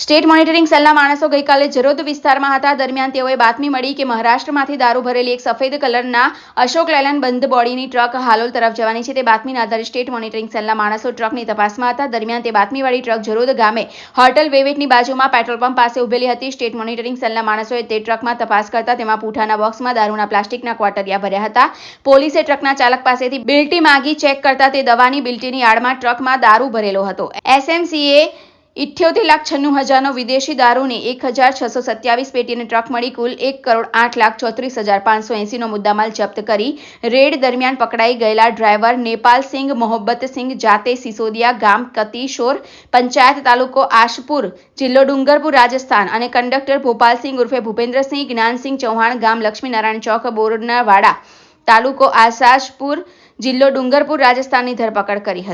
State monitoring સેલના માણસો ગઈકાલે જરોદ વિસ્તારમાં હતા. દરમિયાન તેઓએ બાતમી મળી કે મહારાષ્ટ્રમાંથી દારૂ ભરેલી એક સફેદ કલરના અશોક લેલેન્ડ બંધ બોડીની ટ્રક હાલોલ તરફ જવાની છે. તે બાતમીના આધારે સ્ટેટ મોનિટરિંગ સેલના માણસો ટ્રકની તપાસમાં હતા. દરમિયાન તે બાતમીવાળી ટ્રક જરોદ ગામે હોટલ વેવેટની બાજુમાં પેટ્રોલ પંપ પાસે ઉભેલી હતી. સ્ટેટ મોનિટરિંગ સેલના માણસોએ તે ટ્રકમાં તપાસ કરતા તેમાં પૂંઠાના બોક્સમાં દારૂના પ્લાસ્ટિકના ક્વાટરિયા ભર્યા હતા. પોલીસે ટ્રકના ચાલક પાસેથી બિલ્ટી માંગી ચેક કરતા તે દવાની બિલ્ટીની આડમાં ટ્રકમાં દારૂ ભરેલો હતો. એસએમસીએ 78,96,000નો વિદેશી દારૂની 1,627 પેટીની ટ્રક મળી કુલ 1,08,34,580નો મુદ્દામાલ જપ્ત કરી. રેડ દરમિયાન પકડાઈ ગયેલા ડ્રાઈવર નેપાલસિંહ મોહબ્બતસિંહ જાતે સિસોદિયા ગામ કતિશોર પંચાયત તાલુકો આશપુર જિલ્લો ડુંગરપુર રાજસ્થાન અને કંડક્ટર ભોપાલસિંહ ઉર્ફે ભૂપેન્દ્રસિંહ જ્ઞાનસિંહ ચૌહાણ ગામ લક્ષ્મીનારાયણ ચોક બોરનાવાડા તાલુકો આશાપુર જિલ્લો ડુંગરપુર રાજસ્થાનની ધરપકડ કરી હતી.